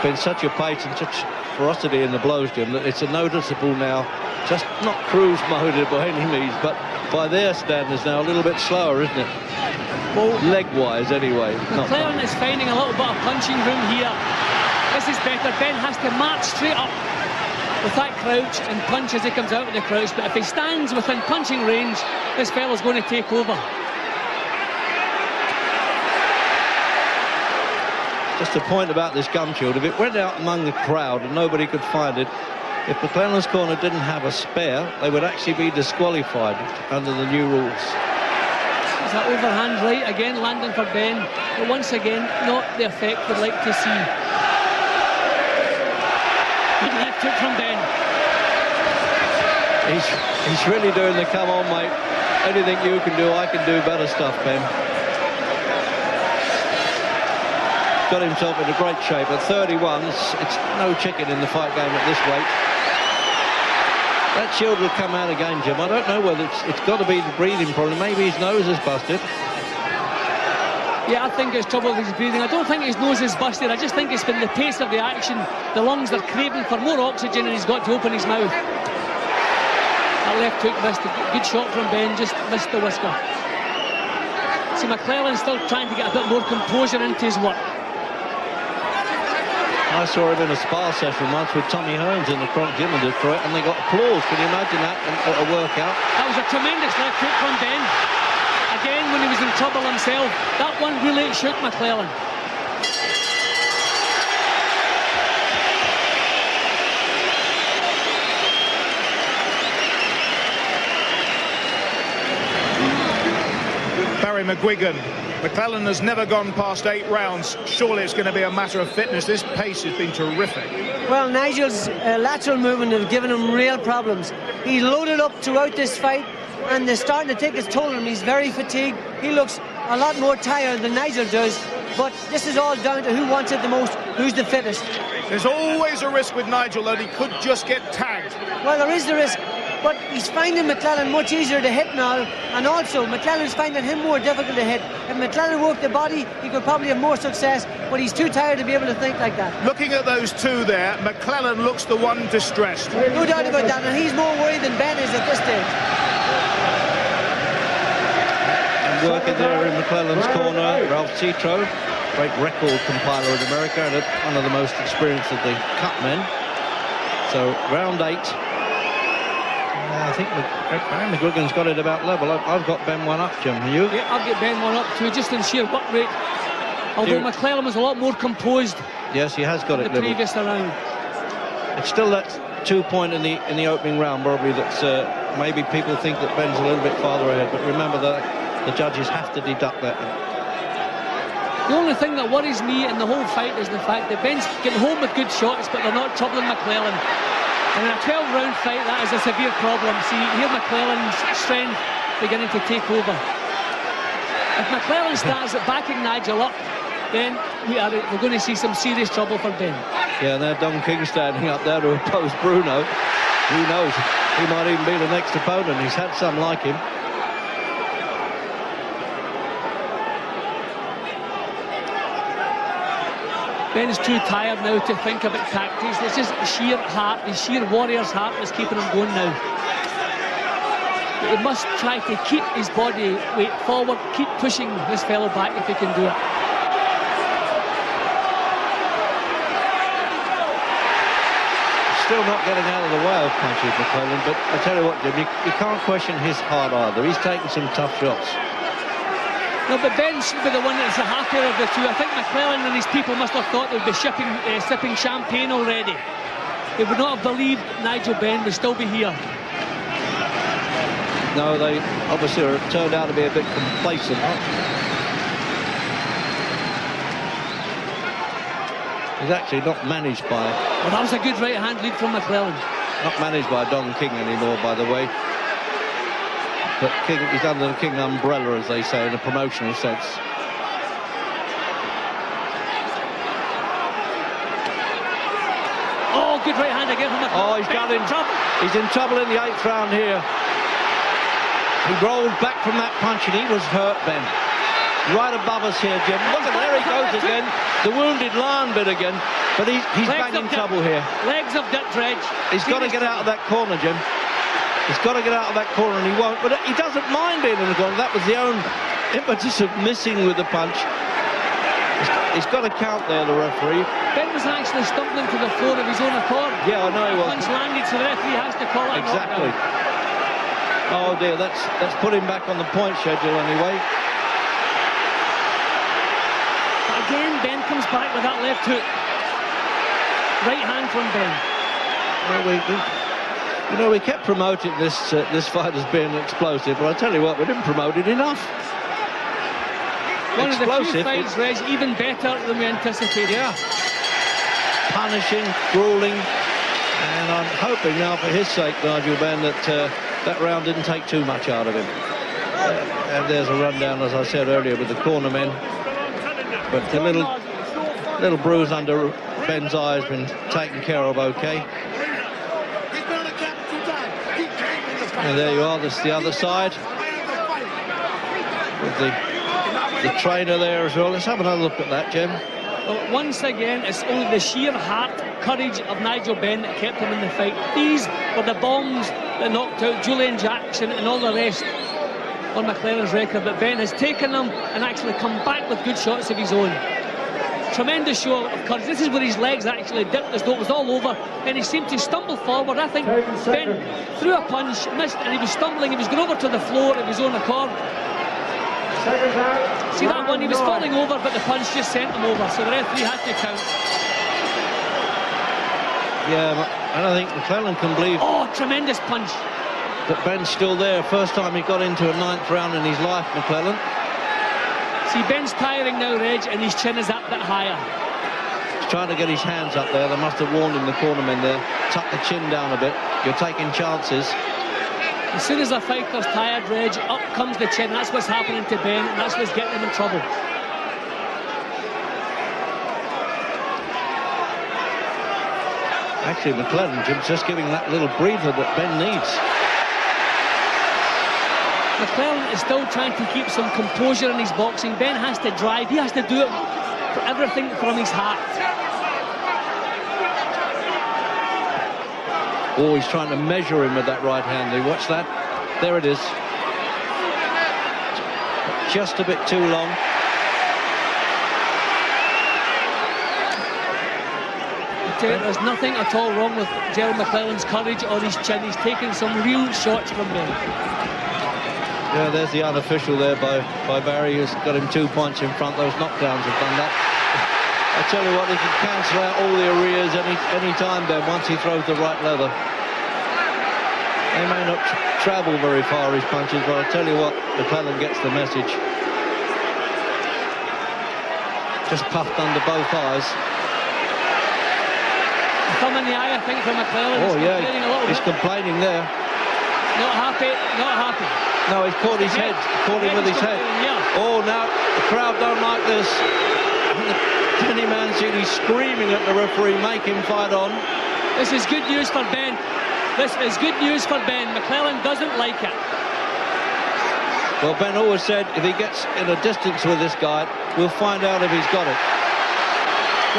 Been such a pace and such ferocity in the blows, Jim, that it's a noticeable now, just not cruise moded by any means, but by their standards now a little bit slower, isn't it? Well, leg-wise anyway. McClellan is finding a little bit of punching room here. This is better. Ben has to march straight up with that crouch and punch as he comes out of the crouch, but if he stands within punching range, this fella's going to take over. Just a point about this gum shield, if it went out among the crowd and nobody could find it, if McClellan's corner didn't have a spare, they would actually be disqualified under the new rules. Is that overhand right again, landing for Ben, but once again, not the effect we'd like to see. Good left hook from Ben. He's really doing the come on, mate. Anything you can do, I can do better stuff, Ben. Got himself in a great shape. At 31, it's no chicken in the fight game at this weight. That shield will come out again, Jim. I don't know whether it's got to be the breathing problem. Maybe his nose is busted. Yeah, I think it's trouble with his breathing. I don't think his nose is busted. I just think it's been the pace of the action. The lungs are craving for more oxygen and he's got to open his mouth. That left hook missed. A good shot from Ben, just missed the whisker. See, McClellan's still trying to get a bit more composure into his work. I saw him in a spar session once with Tommy Hearns in the Cronk Gym in Detroit, and they got applause. Can you imagine that at a workout? That was a tremendous left hook from Ben. Again, when he was in trouble himself, that one really shook McClellan. Barry McGuigan. McClellan has never gone past 8 rounds. Surely it's going to be a matter of fitness. This pace has been terrific. Well, Nigel's lateral movement has given him real problems. He loaded up throughout this fight, and they're starting to take his toll on him. He's very fatigued. He looks a lot more tired than Nigel does. But this is all down to who wants it the most, who's the fittest. There's always a risk with Nigel that he could just get tagged. Well, there is the risk. But he's finding McClellan much easier to hit now, and also McClellan's finding him more difficult to hit. If McClellan worked the body, he could probably have more success, but he's too tired to be able to think like that. Looking at those two there, McClellan looks the one distressed. No doubt about that, and he's more worried than Ben is at this stage. And working there in McClellan's corner, Ralph Citro, great record compiler in America, and one of the most experienced of the cut men. So round 8. I think McGuigan's got it about level. I've got Ben one up, Jim. You? Yeah, I've got Ben one up too, just in sheer work rate. Although McClellan was a lot more composed. Yes, he has got it the level. Previous round. It's still that 2 point in the opening round, probably. That's maybe people think that Ben's a little bit farther ahead, but remember that the judges have to deduct that. The only thing that worries me in the whole fight is the fact that Ben's getting home with good shots, but they're not troubling McClellan. And in a 12-round fight, that is a severe problem. See, here McClellan's strength beginning to take over. If McClellan starts backing Nigel up, then we're going to see some serious trouble for Ben. Yeah, and now Don King standing up there to oppose Bruno. Who knows? He might even be the next opponent. He's had some like him. Ben's too tired now to think about tactics. It's just sheer heart, the sheer warrior's heart that's keeping him going now. But he must try to keep his body weight forward, keep pushing this fellow back if he can do it. still not getting out of the way of punches, McClellan, but I tell you what, Jim, you can't question his heart either. He's taking some tough shots. No, but Ben should be the one that's the happier of the two. I think McClellan and his people must have thought they'd be sipping champagne already. They would not have believed Nigel Benn would still be here. No, they obviously turned out to be a bit complacent. He's actually not managed by... Well, that was a good right-hand lead from McClellan. Not managed by Don King anymore, by the way. But King, he's under the King umbrella, as they say, in a promotional sense. Oh, good right hand again from McClellan. Oh, he's got in trouble. He's in trouble in the 8th round here. He rolled back from that punch and he was hurt, Ben. Right above us here, Jim. Look at there he goes again. The wounded lion bit again. But he's banging trouble here. Legs of Dick Dredge. He's got to get out of that corner, Jim. He's got to get out of that corner, and he won't. But he doesn't mind being in the corner. That was the own impetus of missing with the punch. He's got to count there, the referee. Ben was actually stumbling to the floor of his own accord. Yeah, I know he was. Punch landed, so the referee has to call it. Exactly. Oh dear, that's put him back on the point schedule anyway. But again, Ben comes back with that left hook. Right hand from Ben. Well, we kept promoting this fight as being explosive, but I tell you what, we didn't promote it enough. One explosive. Of the few fights, Reg, even better than we anticipated. Yeah. Punishing, grueling, and I'm hoping now for his sake, Nigel Benn, that round didn't take too much out of him. And there's a rundown, as I said earlier, with the corner men. But the little bruise under Ben's eye has been taken care of okay. And there you are, that's the other side. With the trainer there as well. Let's have another look at that, Jim. Well, once again, it's only the sheer heart, courage of Nigel Benn that kept him in the fight. These were the bombs that knocked out Julian Jackson and all the rest on McClellan's record, but Ben has taken them and actually come back with good shots of his own. Tremendous show of courage. This is where his legs actually dipped as though it was all over, and he seemed to stumble forward. I think Ben threw a punch, missed, and he was stumbling. He was going over to the floor of his own accord. See that one? He was falling over, but the punch just sent him over, so the referee had to count. Yeah, I don't think McClellan can believe... Oh, tremendous punch. That Ben's still there. First time he got into a 9th round in his life, McClellan. See, Ben's tiring now, Reg, and his chin is up a bit higher. He's trying to get his hands up there. They must have warned him, the cornermen there. Tuck the chin down a bit. You're taking chances. As soon as a fighter's tired, Reg, up comes the chin. That's what's happening to Ben, and that's what's getting him in trouble. Actually, McClellan, Jim's just giving that little breather that Ben needs. McClellan is still trying to keep some composure in his boxing. Ben has to drive. He has to do it for everything from his heart. Oh, he's trying to measure him with that right hand. You watch that? There it is. Just a bit too long. There's nothing at all wrong with Gerald McClellan's courage or his chin. He's taking some real shots from Ben. Yeah, there's the unofficial there by Barry, who's got him 2 points in front. Those knockdowns have done that. I tell you what, he can cancel out all the arrears any time, Ben, once he throws the right leather. They may not travel very far, his punches, but I tell you what, McClellan gets the message. Just puffed under both eyes. Thumb in the eye, I think, from McClellan. Oh, yeah, he's complaining there. Not happy, not happy. No, he's caught his head, caught him with his head. Yeah. Oh, now the crowd don't like this. Kenny Mancini screaming at the referee, make him fight on. This is good news for Ben. This is good news for Ben. McClellan doesn't like it. Well, Ben always said if he gets in a distance with this guy, we'll find out if he's got it.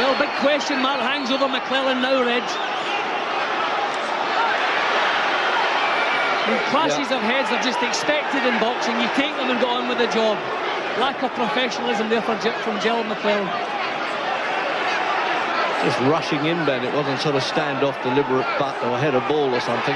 Well, big question mark hangs over McClellan now, Reg. When clashes of heads are just expected in boxing, you take them and go on with the job. Lack of professionalism there from Gerald McClellan. Just rushing in, Ben. It wasn't sort of stand-off, deliberate butt or head of ball or something.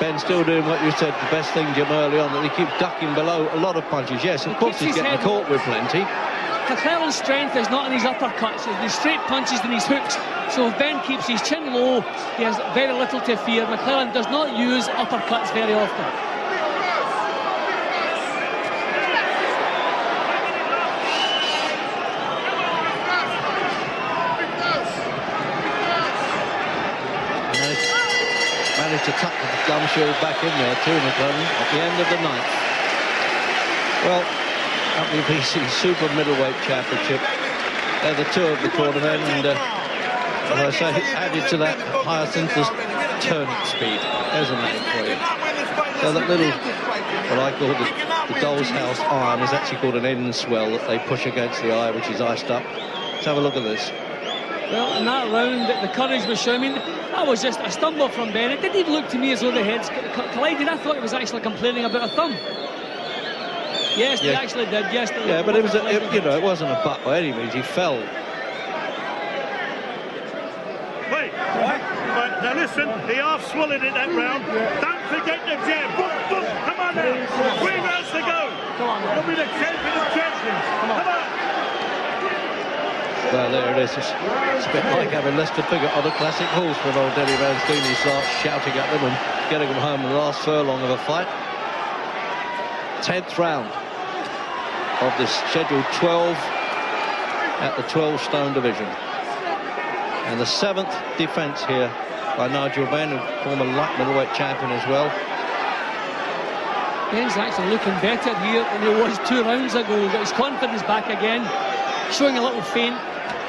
Ben still doing what you said, the best thing, Jim, early on, that he keeps ducking below a lot of punches. Yes, of course he's getting caught with plenty. McClellan's strength is not in his uppercuts, it's his straight punches and his hooks. So if Ben keeps his chin low, he has very little to fear. McClellan does not use uppercuts very often. Managed to tuck the gum shield back in there too, McClellan, at the end of the ninth. Well, WBC Super Middleweight Championship. They're the two of the tournament, and as I say, added to that, Hyacinthus turning speed. There's a name for you. So that little, what I call the doll's house arm, is actually called an end swell that they push against the eye, which is iced up. Let's have a look at this. Well, in that round, the courage was showing. I mean, that was just a stumble from Ben. It didn't even look to me as though the heads collided. I thought he was actually complaining about a thumb. Yes, they actually did. Yes, they but it was, you know, it wasn't a butt by any means. He fell. Wait, right, now listen, he half swallowed it that round. Don't forget the jab. Boom, boom. Come on now. 3 rounds to go. Come on, you'll be the champion of champions. Come on. Well, there it is. It's a bit like having Lester Piggott on a classic horse when old Denny Mancini starts shouting at them and getting them home in the last furlong of a fight. 10th round of this scheduled 12 at the 12-stone division. And the 7th defence here by Nigel Benn, former light middleweight champion as well. Ben's actually looking better here than he was 2 rounds ago. He got his confidence back again, showing a little feint,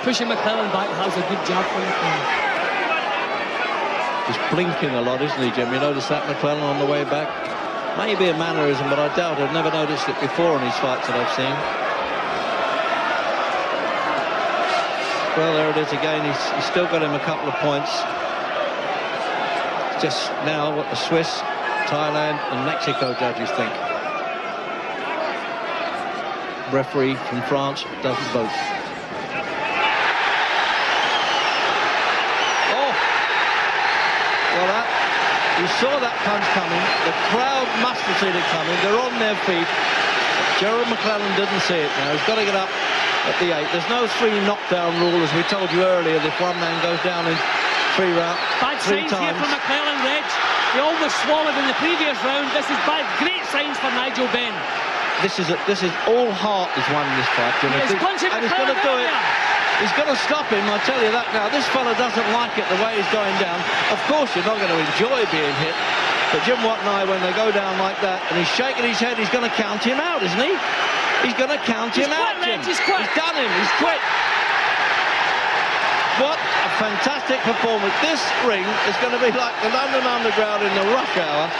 pushing McClellan back. That was a good job for McClellan. He's blinking a lot, isn't he, Jim? You notice that, McClellan, on the way back? Maybe a mannerism, but I doubt I've never noticed it before in his fights that I've seen. Well, there it is again. He's still got him a couple of points. Just now what the Swiss, Thailand and Mexico judges think. Referee from France doesn't vote. Oh! Well, you saw that punch coming. The crowd must have seen it coming. They're on their feet. Gerald McClellan didn't see it now. He's got to get up at the 8. There's no 3 knockdown rule, as we told you earlier. If one man goes down in 3 rounds, bad signs here for McClellan, Reg. He almost swallowed in the previous round. This is bad. Great signs for Nigel Benn. This is all heart is won in this fight, Jim. He's punching and he's going to do it. He's going to stop him, I tell you that now. This fella doesn't like it the way he's going down. Of course, you're not going to enjoy being hit. But Jim Watt and I, when they go down like that, and he's shaking his head, he's going to count him out, isn't he? He's going to count him out, Jim. He's done him. He's quit. What a fantastic performance. This ring is going to be like the London Underground in the rush hour.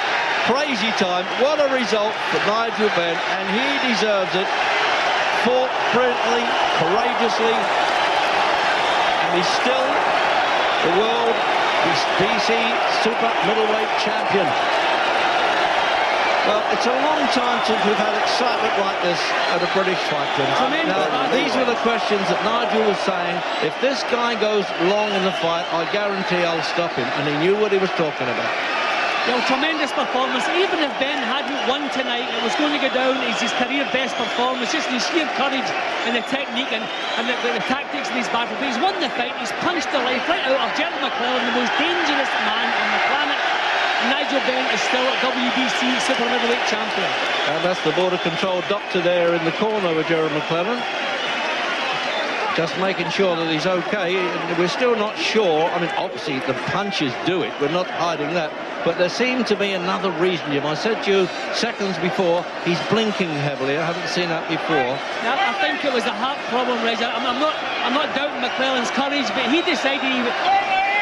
Crazy time. What a result for Nigel Benn, and he deserves it. Fought brilliantly, courageously, and he's still the world WBC Super Middleweight Champion. Well, it's a long time since we've had excitement like this at a British fight. Now, these were the questions that Nigel was saying. If this guy goes long in the fight, I guarantee I'll stop him. And he knew what he was talking about. Well, tremendous performance. Even if Ben hadn't won tonight, it was going to go down as his career best performance. Just his sheer courage and the technique and the tactics in his battle. But he's won the fight. He's punched the life right out of Gerald McClellan, the most dangerous man on the planet. Nigel Benn is still a WBC Super Middleweight champion. And that's the border control doctor there in the corner with Gerald McClellan. Just making sure that he's okay. We're still not sure. I mean, obviously, the punches do it. We're not hiding that. But there seemed to be another reason, Jim. I said to you seconds before, he's blinking heavily. I haven't seen that before. Now, I think it was a heart problem, Reg. I'm not doubting McClellan's courage, but he decided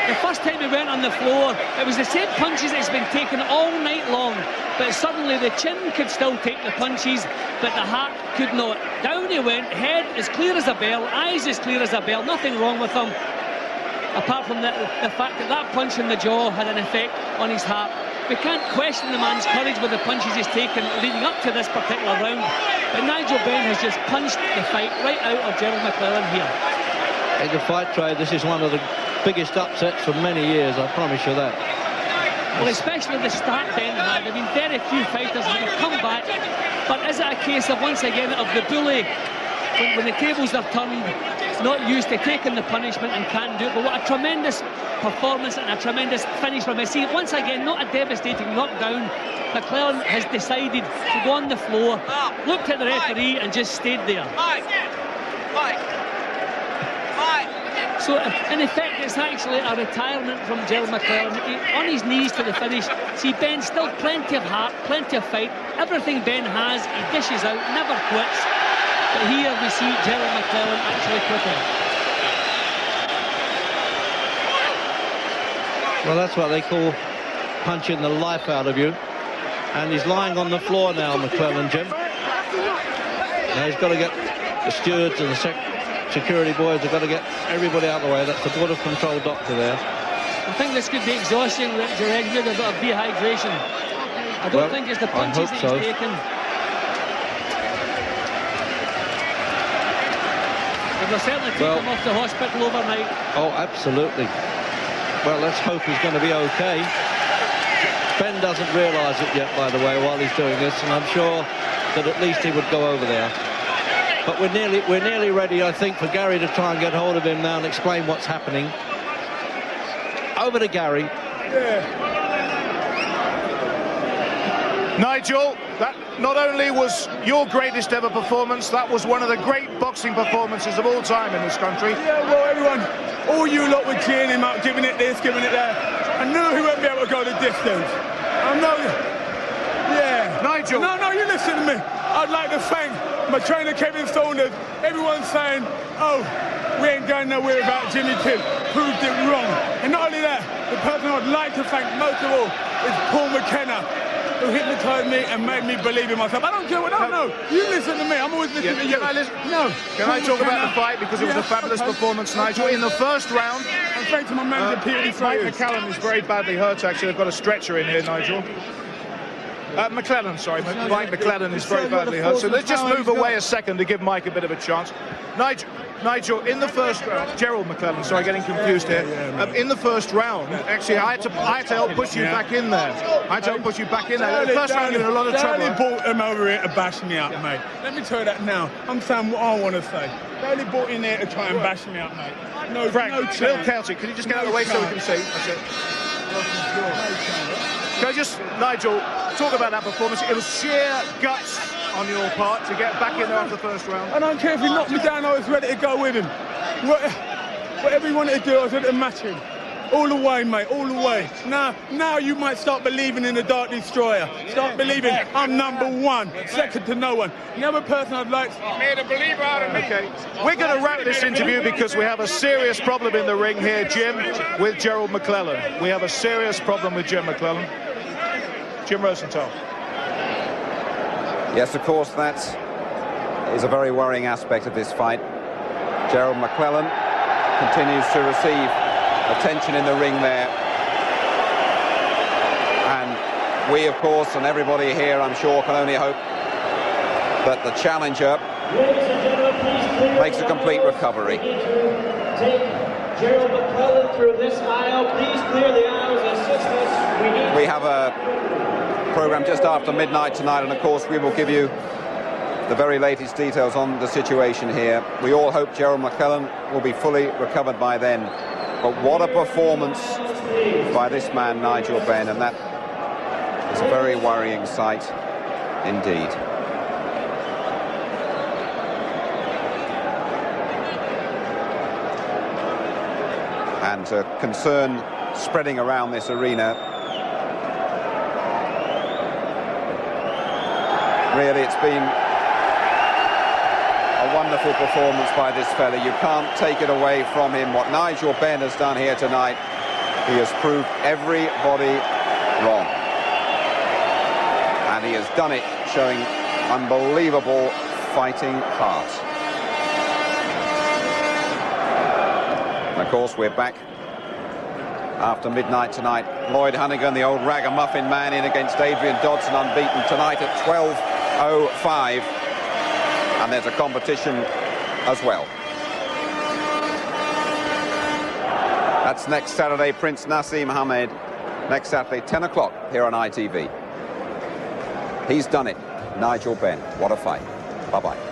the first time he went on the floor, it was the same punches that's been taken all night long. But suddenly the chin could still take the punches, but the heart could not. Down he went, head as clear as a bell, eyes as clear as a bell, nothing wrong with him. Apart from the fact that punch in the jaw had an effect. on his heart. We can't question the man's courage with the punches he's taken leading up to this particular round, but Nigel Benn has just punched the fight right out of Gerald McClellan here. In the fight trade, this is one of the biggest upsets for many years, I promise you that. Well, especially the start Ben had. I mean, very few fighters have come back, but is it a case of, once again, of the bully, when the tables are turned, not used to taking the punishment and can't do it? But what a tremendous performance and a tremendous finish from his. See, once again, not a devastating knockdown. McClellan has decided to go on the floor, looked at the referee and just stayed there. So, in effect, it's actually a retirement from Gerald McClellan. On his knees to the finish. See, Ben still plenty of heart, plenty of fight. Everything Ben has, he dishes out, never quits. But here we see Gerald McClellan actually quitting. Well, that's what they call punching the life out of you. And he's lying on the floor now, McClellan, Jim. Now he's got to get the stewards and the security boys have got to get everybody out of the way. That's the Board of Control doctor there. I think this could be exhausting, Gerard, with a bit of dehydration. I don't think it's the punches that he's taken. But they'll certainly take him off to hospital overnight. Oh, absolutely. Well, let's hope he's going to be okay. Ben doesn't realise it yet, by the way, while he's doing this, and I'm sure that at least he would go over there. But we're nearly ready, I think, for Gary to try and get hold of him now and explain what's happening. Over to Gary. Nigel, that not only was your greatest ever performance, that was one of the great boxing performances of all time in this country. Yeah, well, everyone, all you lot were cheering him up, giving it this, giving it that. I knew he wouldn't be able to go the distance. I know. Yeah. Nigel. No, you listen to me. I'd like to thank my trainer, Kevin Saunders. Everyone's saying, oh, we ain't going nowhere without Jimmy Kidd. Proved it wrong. And not only that, the person I'd like to thank most of all is Paul McKenna, who hypnotised me and made me believe in myself. I don't care what I don't know. You listen to me. I'm always listening to you. Can I talk about the fight? Because it was a fabulous performance, Nigel. In the first round, and thanks to my manager, Peter Mike McClellan is very badly hurt, actually. They've got a stretcher in here, Nigel. McClellan, sorry. Mike McClellan is very badly hurt. So let's just move away a second to give Mike a bit of a chance. Nigel, in the first round, Gerald McClellan, sorry, getting confused here. In the first round, actually, I had to help push you back in there. I had to help push you back in there. The first round, you were in a lot of trouble. They only brought him over here to bash me up, mate. Let me tell you that now. I'm saying what I want to say. They only brought in here to try and bash me up, mate. No, Frank, no chance. Bill Kelty, can you just get out of the way so we can see? That's it. Can I just, Nigel, talk about that performance? It was sheer guts on your part to get back in there after the first round. I don't care if he knocked me down, I was ready to go with him. Whatever he wanted to do, I was ready to match him. All the way, mate, all the way. Now you might start believing in the Dark Destroyer. Start believing I'm #1, second to no one. The other person I'd like... You made a believer out of me. Okay, we're going to wrap this interview because we have a serious problem in the ring here, Jim, with Gerald McClellan. We have a serious problem with Jim McClellan. Jim Rosenthal. Yes, of course, that is a very worrying aspect of this fight. Gerald McClellan continues to receive attention in the ring there. And we, of course, and everybody here, I'm sure, can only hope that the challenger makes a complete recovery. Take Gerald McClellan through this aisle. Please clear the aisles and assistance. We have a program just after midnight tonight, and of course we will give you the very latest details on the situation here. We all hope Gerald McClellan will be fully recovered by then. But what a performance by this man, Nigel Benn, and that is a very worrying sight indeed. And concern spreading around this arena. Really, it's been a wonderful performance by this fella. You can't take it away from him. What Nigel Benn has done here tonight, he has proved everybody wrong. And he has done it showing unbelievable fighting heart. And of course, we're back after midnight tonight Lloyd Hunnigan, the old ragamuffin man, in against Adrian Dodson, unbeaten tonight at 12:05. And there's a competition as well. That's next Saturday, Prince Nassim Hamed. Next Saturday, 10 o'clock, here on ITV. He's done it. Nigel Benn. What a fight. Bye-bye.